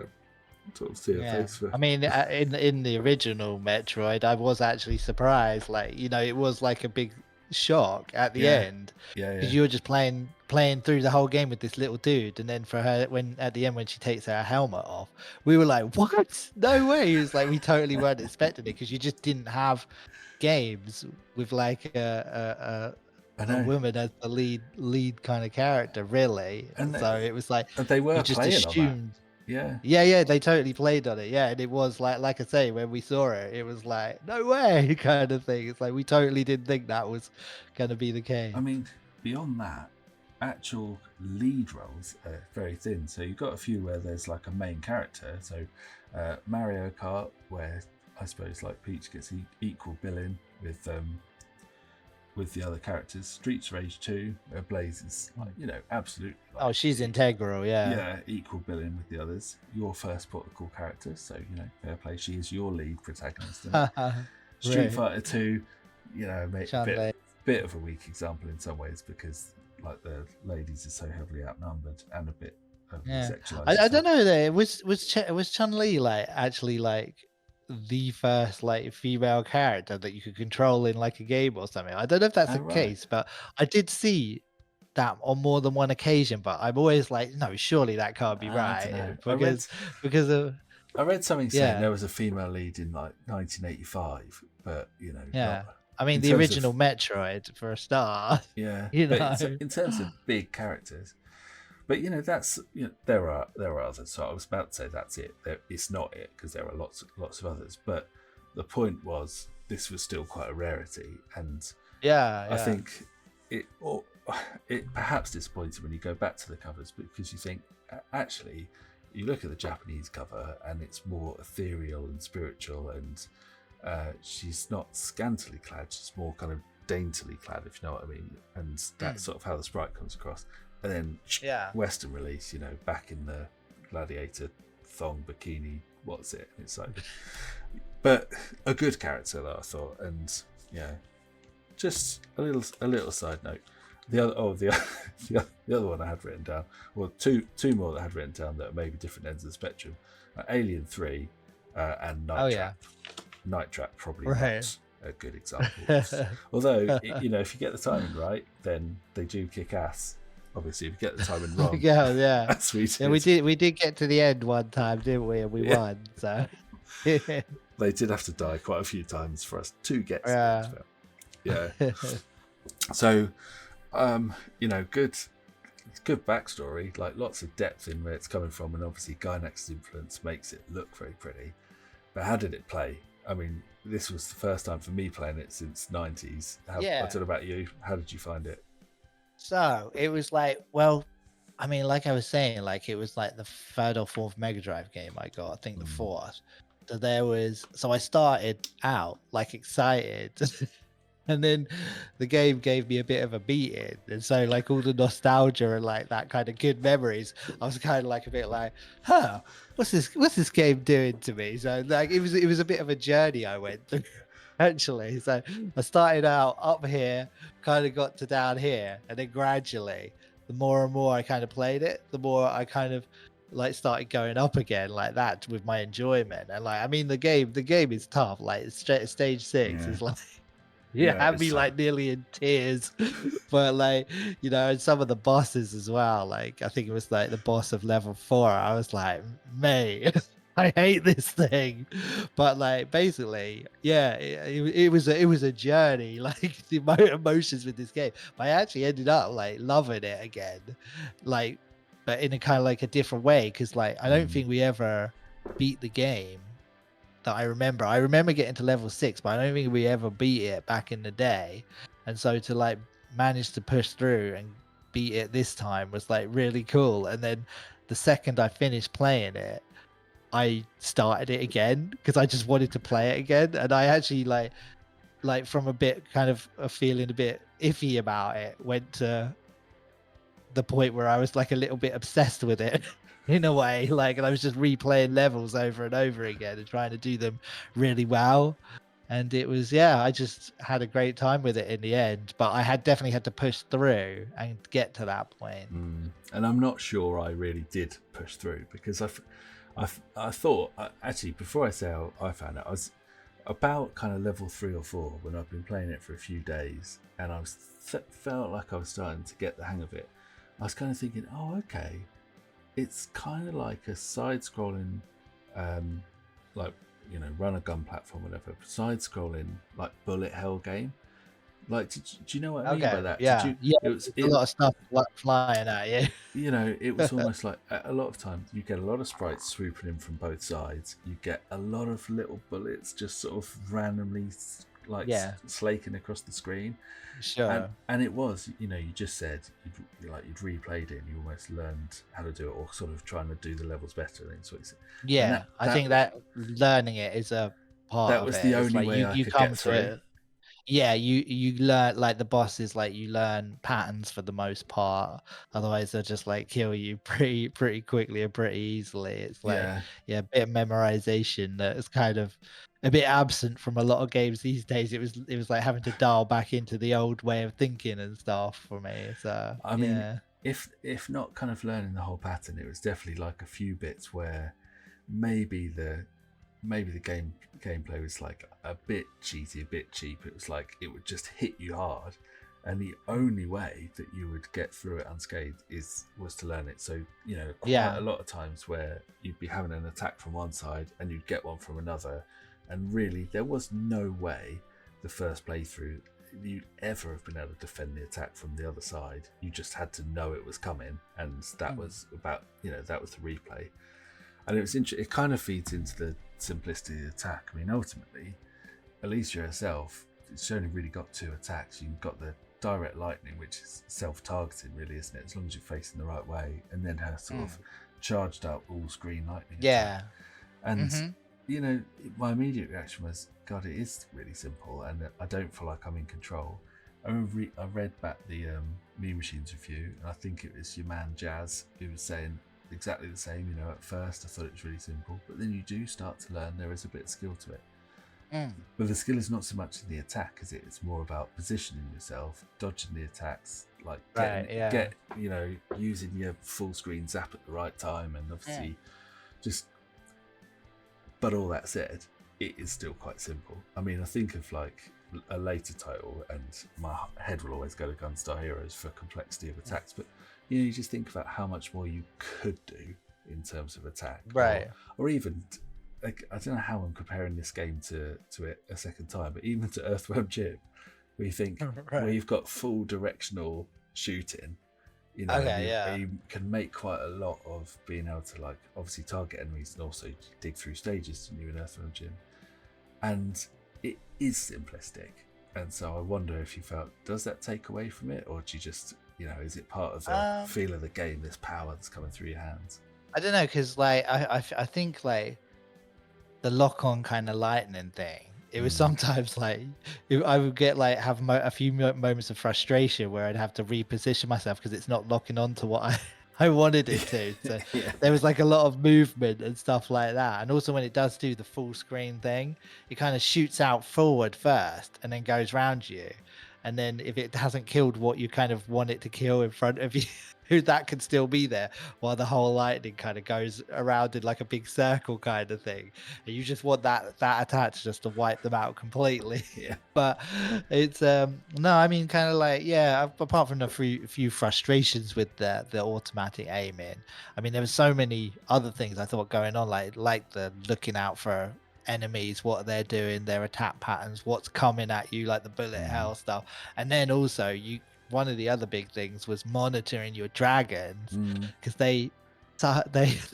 sort of see a face for.
I mean, in the original Metroid, I was actually surprised. Like, you know, it was like a big shock at the end, because you were just playing through the whole game with this little dude, and then for her, when at the end when she takes her helmet off, we were like, what? No way. It was like we totally weren't expecting it, because you just didn't have games with like a woman as the lead kind of character, really. And so it was like
they were
you just
playing
assumed
on that.
Yeah, they totally played on it. Yeah, and it was like I say, when we saw it, it was like, no way, kind of thing. It's like we totally didn't think that was going to be the case.
I mean, beyond that, actual lead roles are very thin. So you've got a few where there's like a main character. So Mario Kart, where I suppose like Peach gets equal billing with the other characters. Streets of Rage 2, where Blaze is like, you know, absolutely. Like,
she's integral, yeah.
Yeah, equal billing with the others. Your first protocol character, so you know, fair play. She is your lead protagonist. Street Fighter 2, you know, a bit of a weak example in some ways, because like the ladies are so heavily outnumbered and a bit sexualized.
I don't know though. Was Chun-Li like actually like the first like female character that you could control in like a game or something? I don't know if that's the case, but I did see that on more than one occasion. But I'm always like, no, surely that can't be right, because
I read something saying there was a female lead in like 1985, but you know,
I mean, the original Metroid for a start.
Yeah,
you know,
in terms of big characters. But you know, that's, you know, there are others. So I was about to say that's it. It's not it, because there are lots of others. But the point was, this was still quite a rarity, and I think it perhaps disappointed when you go back to the covers, because you think actually you look at the Japanese cover and it's more ethereal and spiritual, and she's not scantily clad; she's more kind of daintily clad, if you know what I mean. And that's sort of how the sprite comes across. And then Western release, you know, back in the gladiator thong bikini, what's it? It's like, but a good character though, I thought. And just a little side note. The other one I had written down, well, two more that I had written down that are maybe different ends of the spectrum. Alien 3 and Night Trap. Night Trap probably not a good example. Although, you know, if you get the timing right, then they do kick ass. Obviously, if you get the timing wrong, that's we did.
We did get to the end one time, didn't we? And we won. So
they did have to die quite a few times for us to get to the end. So, you know, good it's good backstory, like lots of depth in where it's coming from, and obviously Gainax's influence makes it look very pretty. But how did it play? I mean, this was the first time for me playing it since '90s. I don't know about you. How did you find it?
So it was like, well, I mean, like I was saying, like it was like the third or fourth Mega Drive game I got. I think the fourth. So I started out like excited, and then the game gave me a bit of a beating, and so like all the nostalgia and like that kind of good memories, I was kind of like a bit like, huh, what's this game doing to me? So like it was a bit of a journey I went through actually. So I started out up here, kind of got to down here, and then gradually, the more and more I kind of played it, the more I kind of like started going up again like that with my enjoyment. And like, I mean, the game is tough. Like stage 6 is like, had me like nearly in tears. But like, and some of the bosses as well. Like I think it was like the boss of level 4. I was like, mate, I hate this thing. But like basically, it was a journey, like the emotions with this game. But I actually ended up like loving it again, like, but in a kind of like a different way, because like I don't think we ever beat the game that I remember. I remember getting to level 6, but I don't think we ever beat it back in the day. And so to like manage to push through and beat it this time was like really cool. And then the second I finished playing it, I started it again because I just wanted to play it again. And I actually like from a bit kind of feeling a bit iffy about it, went to the point where I was like a little bit obsessed with it in a way, like, and I was just replaying levels over and over again and trying to do them really well. And it was, I just had a great time with it in the end, but I definitely had to push through and get to that point.
And I'm not sure I really did push through, because I thought, actually, before I say how I found it, I was about kind of level 3 or 4 when I've been playing it for a few days, and I felt like I was starting to get the hang of it. I was kind of thinking, oh, okay, it's kind of like a side-scrolling, like, run a gun platform, whatever, side-scrolling, like bullet hell game. Like, do you know what I mean by that?
It was a lot of stuff flying at you.
It was almost like a lot of times you get a lot of sprites swooping in from both sides. You get a lot of little bullets just sort of randomly slaking across the screen.
Sure.
And it was, you just said you'd replayed it and you almost learned how to do it, or sort of trying to do the levels better. And so
I think that learning it is a part of it.
That was the only way I could get through it.
You learn, like, the bosses, like, you learn patterns for the most part, otherwise they'll just like kill you pretty quickly and pretty easily. It's like a bit of memorization that is kind of a bit absent from a lot of games these days. It was like having to dial back into the old way of thinking and stuff for me. So
I mean, if not kind of learning the whole pattern, it was definitely like a few bits where maybe the gameplay was like a bit cheaty, a bit cheap. It was like it would just hit you hard, and the only way that you would get through it unscathed was to learn it. So a lot of times where you'd be having an attack from one side and you'd get one from another, and really there was no way the first playthrough you'd ever have been able to defend the attack from the other side. You just had to know it was coming, and that was about that was the replay. And it was it kind of feeds into the simplicity of the attack. I mean, ultimately, Alisia herself, she's only really got 2 attacks. You've got the direct lightning, which is self-targeting, really, isn't it? As long as you're facing the right way, and then her sort of charged up all-screen lightning attack. And my immediate reaction was, God, it is really simple, and I don't feel like I'm in control. I read back the Mean Machines review, and I think it was your man Jazz who was saying exactly the same. At first I thought it was really simple, but then you do start to learn there is a bit of skill to it. But the skill is not so much in the attack, is it? It's more about positioning yourself, dodging the attacks, like using your full screen zap at the right time, and obviously but all that said, it is still quite simple. I mean, I think of like a later title, and my head will always go to Gunstar Heroes for complexity of attacks, but you just think about how much more you could do in terms of attack,
right?
Or even, like, I don't know how I'm comparing this game to it a second time, but even to Earthworm Jim, where you think where you've got full directional shooting, You know, and
Okay, yeah.
you can make quite a lot of being able to, like, obviously target enemies and also dig through stages to new and Earthrealm Gym. And it is simplistic. And so I wonder if you felt, does that take away from it? Or do you just, you know, is it part of the
Um,
feel of the game, this power that's coming through your hands?
I don't know, because like I think like the lock-on kind of lightning thing. It was sometimes like I would get like have a few moments of frustration where I'd have to reposition myself because it's not locking on to what I I wanted it to. So
Yeah.
there was like a lot of movement and stuff like that. And also when it does do the full screen thing, it kind of shoots out forward first and then goes round you. And then if it hasn't killed what you kind of want it to kill in front of you, that can still be there while the whole lightning kind of goes around in like a big circle kind of thing. And you just want that attack just to wipe them out completely.
Yeah.
But it's no, I mean kind of like, yeah, apart from the few frustrations with the automatic aiming, I mean there were so many other things I thought going on, like the looking out for enemies, what they're doing, their attack patterns, what's coming at you, like the bullet hell stuff. And then also one of the other big things was monitoring your dragons, because they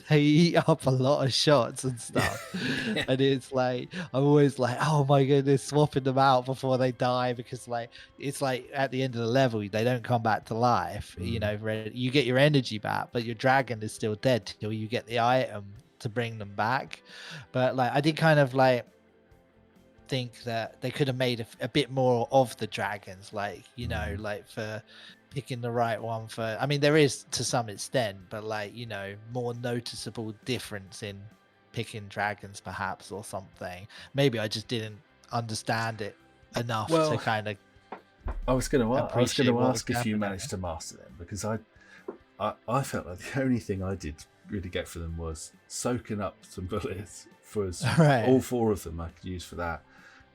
eat up a lot of shots and stuff.
Yeah.
And it's like I'm always like, oh my goodness, swapping them out before they die, because like it's like at the end of the level they don't come back to life. You know, you get your energy back, but your dragon is still dead till you get the item to bring them back. But like I did kind of like think that they could have made a bit more of the dragons, like, you know, like for picking the right one for, I mean there is to some extent, but like, you know, more noticeable difference in picking dragons perhaps, or something. Maybe I just didn't understand it enough to
Well,
kind of
I was going to
appreciate what was
ask if you
happening.
managed to master them, because I felt like the only thing I did really get for them was soaking up some bullets for
Right.
all 4 of them I could use for that.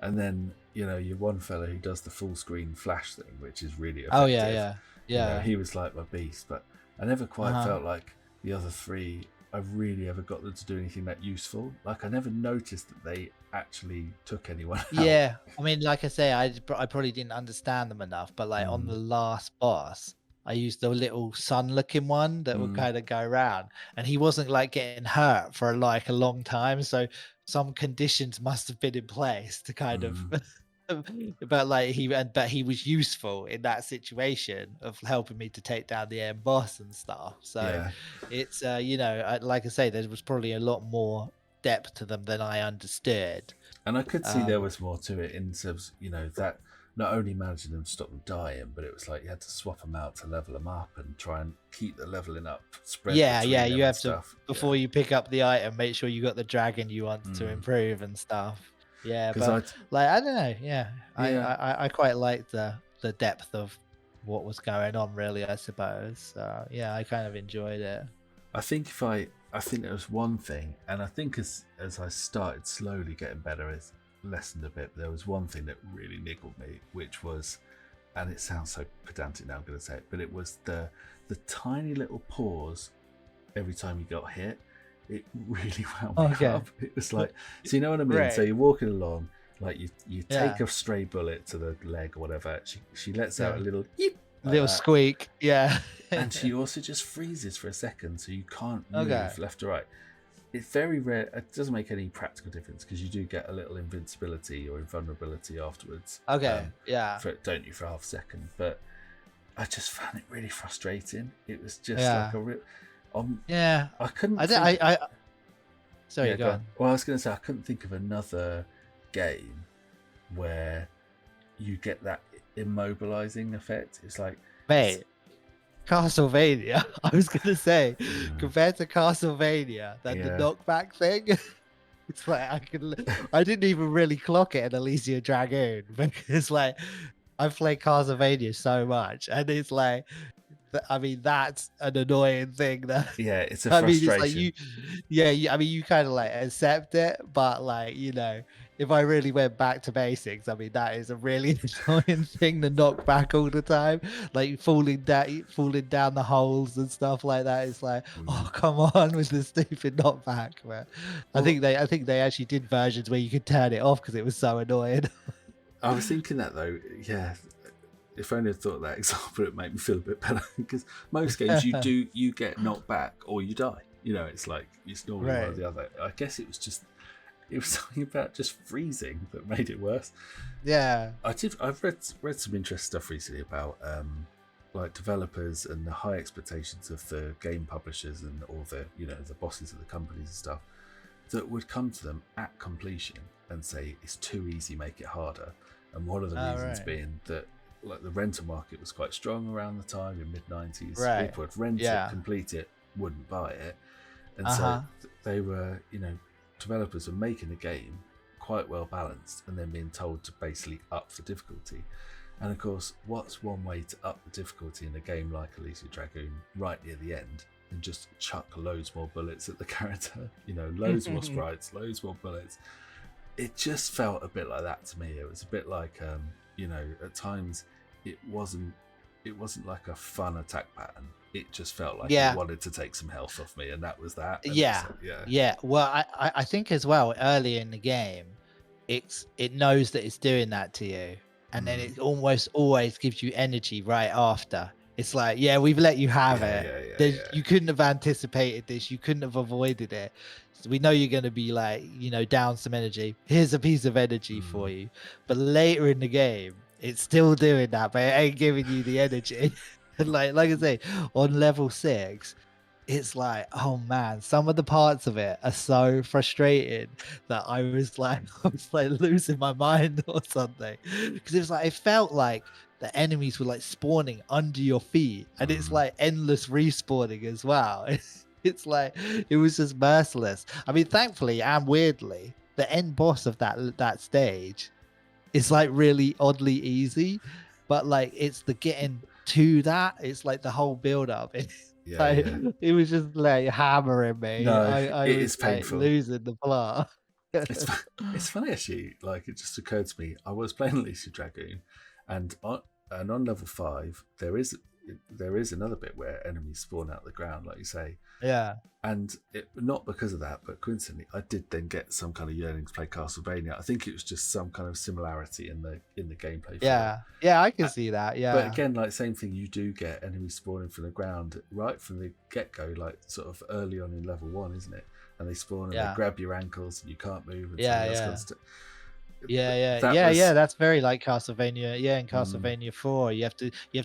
And then, you know, your one fella who does the full screen flash thing, which is really effective.
Oh yeah.
You know, he was like my beast, but I never quite felt like the other 3 I really ever got them to do anything that useful. Like I never noticed that they actually took anyone out.
Yeah, I mean, like I say, I probably didn't understand them enough, but like on the last boss, I used the little sun-looking one that would kind of go around, and he wasn't like getting hurt for like a long time, so some conditions must have been in place to kind of. But like but he was useful in that situation of helping me to take down the end boss and stuff. So
Yeah.
it's you know, like I say, there was probably a lot more depth to them than I understood.
And I could see there was more to it in terms, you know, that not only managing them to stop them dying, but it was like you had to swap them out to level them up and try and keep the leveling up spread.
Yeah,
between
yeah,
them
you
and
have to,
stuff.
before you pick up the item, make sure you got the dragon you want to improve and stuff. Yeah, but like I don't know, yeah, I quite liked the depth of what was going on, really, I suppose. So yeah, I kind of enjoyed it.
I think there was one thing, and I think as I started slowly getting better, it's lessened a bit. There was one thing that really niggled me, which was, and it sounds so pedantic now I'm going to say it, but it was the tiny little pause every time you got hit. It really wound me up. It was like, so you know what I mean?
Right.
So you're walking along, like you take a stray bullet to the leg or whatever. She lets out a little yeep,
little squeak, yeah.
and she also just freezes for a second, so you can't move left or right. It's very rare. It doesn't make any practical difference because you do get a little invincibility or invulnerability afterwards.
Yeah.
Don't you, for half a second? But I just found it really frustrating. It was just like a real. I couldn't.
Sorry, go on.
Well, I was going to say I couldn't think of another game where you get that immobilizing effect. It's like,
mate, Castlevania. I was gonna say, compared to Castlevania, the knockback thing. It's like I didn't even really clock it in Alisia Dragoon, because like I played Castlevania so much, and it's like, I mean, that's an annoying thing. That
it's a frustration.
I mean, it's like I mean, you kind of like accept it, but like, you know, if I really went back to basics, I mean, that is a really annoying thing to knock back all the time, like falling down the holes and stuff like that. It's like, oh, come on with the stupid knockback. But I think they actually did versions where you could turn it off because it was so annoying.
I was thinking that though, if only I'd thought of that example, it made me feel a bit better. Because most games you get knocked back or you die. It's like it's normally one or
Right.
the other. I guess it was something about just freezing that made it worse.
Yeah.
I've read some interesting stuff recently about like developers and the high expectations of the game publishers and all the the bosses of the companies and stuff that would come to them at completion and say it's too easy, make it harder. And one of the reasons being that like the rental market was quite strong around the time in mid-90s.
Right.
People would rent it, complete it, wouldn't buy it, and so they were developers were making a game quite well balanced and then being told to basically up the difficulty. And of course, what's one way to up the difficulty in a game like Alisia Dragoon right near the end and just chuck loads more bullets at the character? Loads more sprites, loads more bullets. It just felt a bit like that to me. It was a bit like at times it wasn't like a fun attack pattern. It just felt like it wanted to take some health off me, and that was that. And
Yeah. Well, I think as well early in the game, it knows that it's doing that to you, and then it almost always gives you energy right after. It's like, we've let you have it. You couldn't have anticipated this. You couldn't have avoided it. So we know you're going to be like, down some energy. Here's a piece of energy for you. But later in the game, it's still doing that, but it ain't giving you the energy. And like I say, on level 6, it's like, oh man, some of the parts of it are so frustrating that I was like losing my mind or something. Because it felt like the enemies were like spawning under your feet, and it's like endless respawning as well. It's like it was just merciless. I mean, thankfully and weirdly, the end boss of that stage is like really oddly easy, but like it's the getting to that. It's like the whole build up. It was just like hammering me.
No,
I
it
was
is painful.
Like, losing the plot.
It's funny actually. Like it just occurred to me. I was playing Alisia Dragoon, and on level 5 there is another bit where enemies spawn out the ground, like you say.
Yeah.
And not because of that, but coincidentally, I did then get some kind of yearning to play Castlevania. I think it was just some kind of similarity in the gameplay.
Yeah, I can see that. Yeah.
But again, like same thing, you do get enemies spawning from the ground right from the get-go, like sort of early on in level 1, isn't it? And they spawn and they grab your ankles and you can't move. And
that's very like Castlevania. In Castlevania 4, you have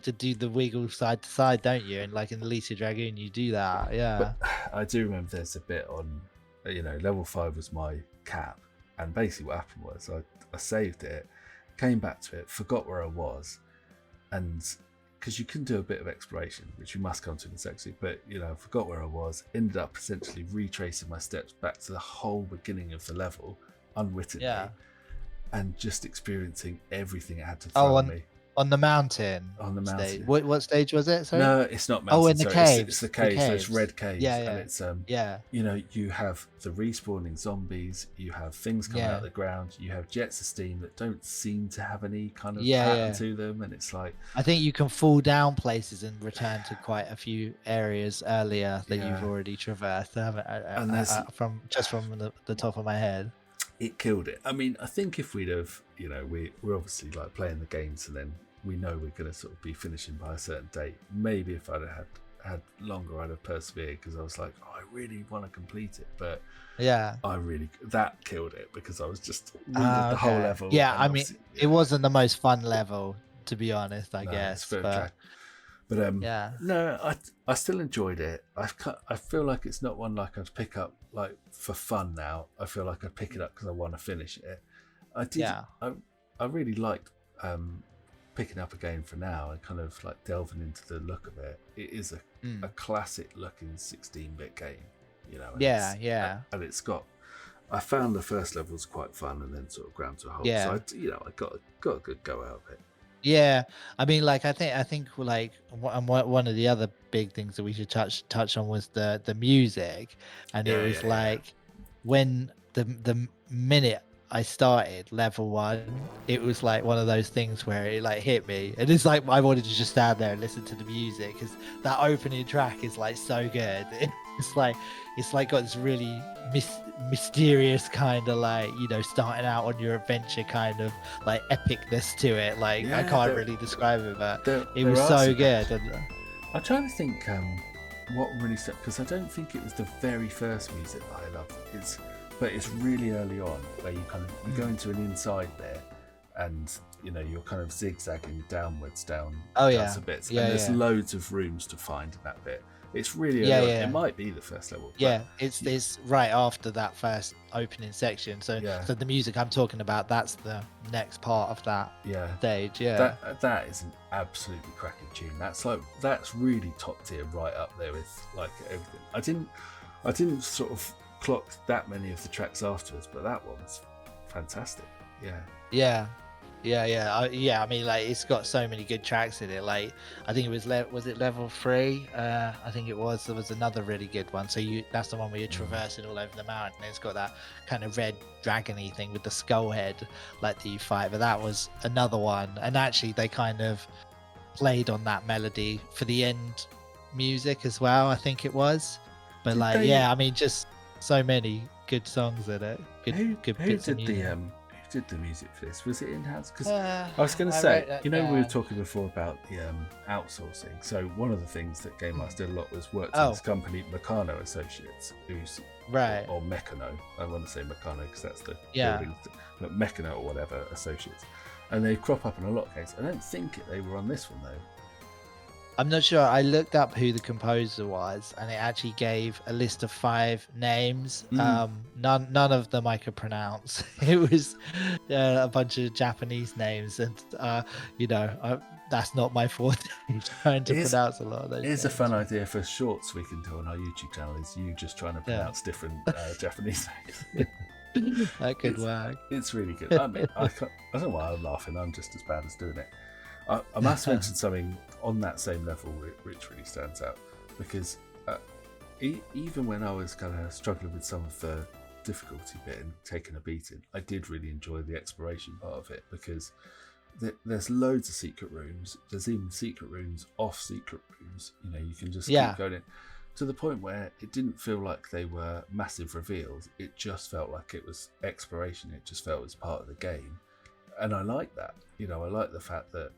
to do the wiggle side to side, don't you? And like in Alisia Dragoon, you do that.
But I do remember there's a bit on level 5 was my cap, and basically what happened was I saved it, came back to it, forgot where I was, and because you can do a bit of exploration, which we must come to in a second, but I forgot where I was, ended up essentially retracing my steps back to the whole beginning of the level unwittingly. And just experiencing everything it had to throw at me.
On the mountain.
On the mountain.
Stage. What stage was it? Sorry?
No, it's not mountain.
Oh, in the caves.
It's the caves. Those red caves.
Yeah.
And it's you have the respawning zombies. You have things coming out of the ground. You have jets of steam that don't seem to have any kind of pattern to them. And it's like,
I think you can fall down places and return to quite a few areas earlier that you've already traversed. From the top of my head.
It killed it. I mean, I think if we'd have, we're obviously like playing the games and then we know we're going to sort of be finishing by a certain date. Maybe if I'd have had longer, I'd have persevered because I was like, I really want to complete it. But that killed it because I was just the whole level.
Yeah, I mean, it wasn't the most fun level, to be honest, I guess.
But no, I still enjoyed it. I feel like it's not one like I'd pick up like for fun now. I feel like I'd pick it up because I want to finish it. I did. Yeah. I really liked picking up a game for now and kind of like delving into the look of it. It is a classic looking 16-bit game, And it's got. I found the first level was quite fun and then sort of ground to a halt. So I got a good go out of it.
Yeah, I mean, like I think like one of the other big things that we should touch on was the music, and it was like when the minute I started level 1, it was like one of those things where it like hit me, and it's like I wanted to just stand there and listen to the music because that opening track is like so good. It's like got this really mysterious kind of like, you know, starting out on your adventure kind of like epicness to it. Like I can't really describe it, but it was so good. And
I'm trying to think what really stuck, because I don't think it was the very first music that I loved. But it's really early on where you go into an inside there, and you know you're kind of zigzagging downwards down some bits, and there's loads of rooms to find in that bit. It's really early on. It might be the first level.
It's right after that first opening section. So the music I'm talking about, that's the next part of that stage. Yeah,
that is an absolutely cracking tune. That's really top tier, right up there with like everything. I didn't sort of clock that many of the tracks afterwards, but that one's fantastic.
I mean, like it's got so many good tracks in it. Like I think it was it level 3? I think it was. There was another really good one. So that's the one where you're traversing all over the mountain. And it's got that kind of red dragony thing with the skull head, like that you fight. But that was another one. And actually, they kind of played on that melody for the end music as well. I think it was. But I mean, just so many good songs in it. Good bits of music.
Did the music for this? Was it in-house? Because I was going to say, you know, we were talking before about the outsourcing. So one of the things that Gainax did a lot was work with this company, Meccano Associates, who's or Meccano. I want to say Meccano because that's the building, but Meccano or whatever Associates, and they crop up in a lot of cases. I don't think they were on this one though.
I'm not sure. I looked up who the composer was, and it actually gave a list of 5 names. None of them I could pronounce. It was a bunch of Japanese names, and you know, that's not my forte. Trying to pronounce a lot of those.
Here's a fun idea for shorts we can do on our YouTube channel: is you just trying to pronounce different Japanese names.
That could work.
It's really good. I mean, I don't know why I'm laughing. I'm just as bad as doing it. I must mention something on that same level which really stands out, because even when I was kind of struggling with some of the difficulty bit and taking a beating, I did really enjoy the exploration part of it, because there's loads of secret rooms. There's even secret rooms off secret rooms. You know, you can just keep going in, to the point where it didn't feel like they were massive reveals. It just felt like it was exploration. It just felt as part of the game, and I like that. You know, I like the fact that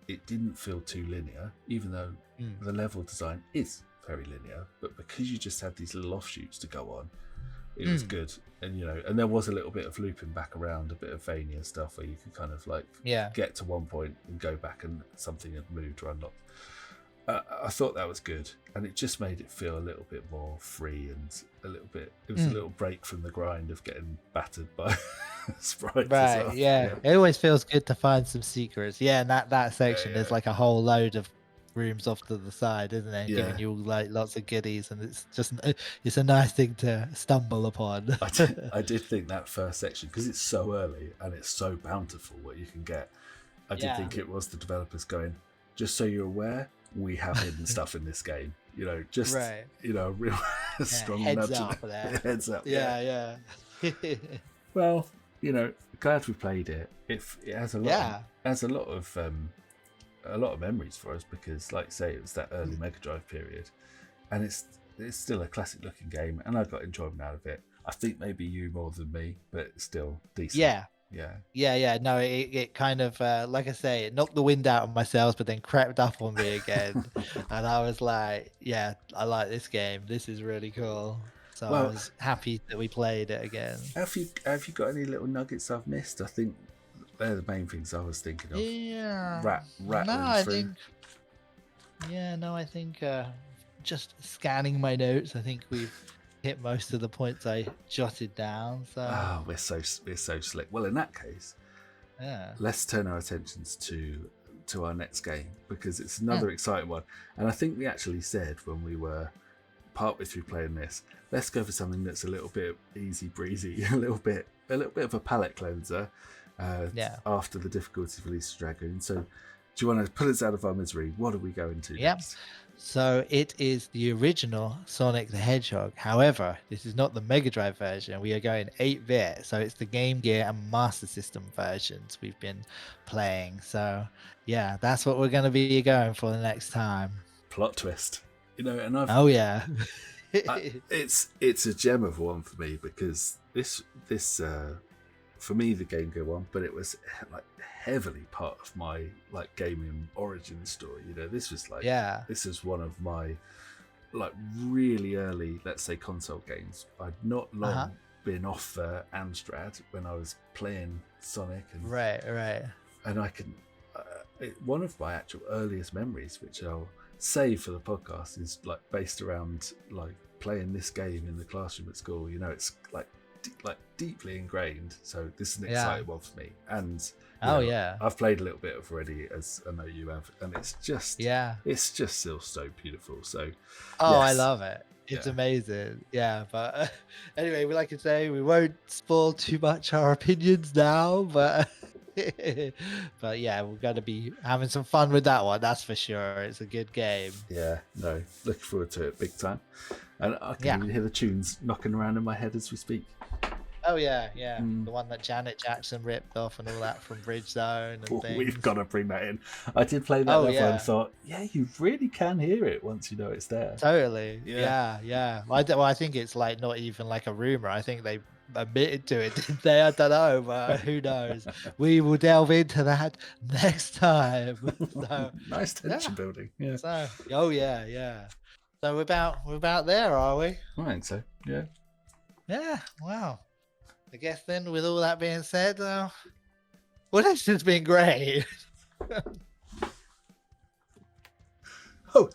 it didn't feel too linear, even though the level design is very linear. But because you just had these little offshoots to go on, it was good. And you know, and there was a little bit of looping back around, a bit of Vania stuff where you could kind of like get to one point and go back and something had moved or unlocked. I thought that was good, and it just made it feel a little bit more free and a little bit. It was a little break from the grind of getting battered by sprites.
Right,
well.
It always feels good to find some secrets. Yeah, and that section, there's like a whole load of rooms off to the side, isn't it? Giving you like lots of goodies, and it's a nice thing to stumble upon.
I did think that first section, because it's so early and it's so bountiful what you can get. I did think it was the developers going, just so you're aware, we have hidden stuff in this game. You know, just you know, real strong
heads up there.
Heads up.
Yeah.
Well, you know, glad we played it. It has a lot of memories for us, because, like I say, it was that early Mega Drive period, and it's still a classic looking game, and I got enjoyment out of it. I think maybe you more than me, but it's still decent. No, it kind of like I say, it knocked the wind out of my sails, but then crept up on me again. And I was like, I like this game, this is really cool. So I was happy that we played it again. Have you got any little nuggets I've missed? I think they're the main things I was thinking of. I think just scanning my notes, I think we've hit most of the points I jotted down. So we're so slick. Well, in that case, let's turn our attentions to our next game, because it's another exciting one. And I think we actually said when we were partway through playing this, let's go for something that's a little bit easy breezy, a little bit of a palate cleanser after the difficulty of Alisia Dragoon. So do you want to put us out of our misery? What are we going to next?
So it is the original Sonic the Hedgehog. However, this is not the Mega Drive version. We are going 8-bit. So it's the Game Gear and Master System versions we've been playing. So yeah, that's what we're going to be going for the next time.
Plot twist. You know, and It's a gem of one for me because this for me the game go on, but it was like heavily part of my like gaming origin story. You know, this was like this is one of my like really early, let's say, console games. I'd not long been off Amstrad when I was playing Sonic, and
right,
and I can one of my actual earliest memories, which I'll save for the podcast, is like based around like playing this game in the classroom at school. You know, it's like deeply ingrained. So this is an exciting one for me. And I've played a little bit of already, as I know you have, and it's just still so beautiful. So
I love it. It's amazing. Yeah, but anyway, we like to say we won't spoil too much our opinions now, but but yeah, we're gonna be having some fun with that one, that's for sure. It's a good game.
Yeah, no, looking forward to it big time. And I can even hear the tunes knocking around in my head as we speak.
Oh yeah, the one that Janet Jackson ripped off and all that from Bridge Zone and things.
We've got to bring that in. I did play that level and thought, you really can hear it once you know it's there.
Totally. Yeah. Well, I think it's like not even like a rumor. I think they admitted to it, didn't they? I don't know, but who knows? We will delve into that next time. So,
nice tension building. Yeah.
So, So we're about there, are we?
I think so. Yeah.
Yeah. Wow. I guess then, with all that being said, well, this has been great.
Oh,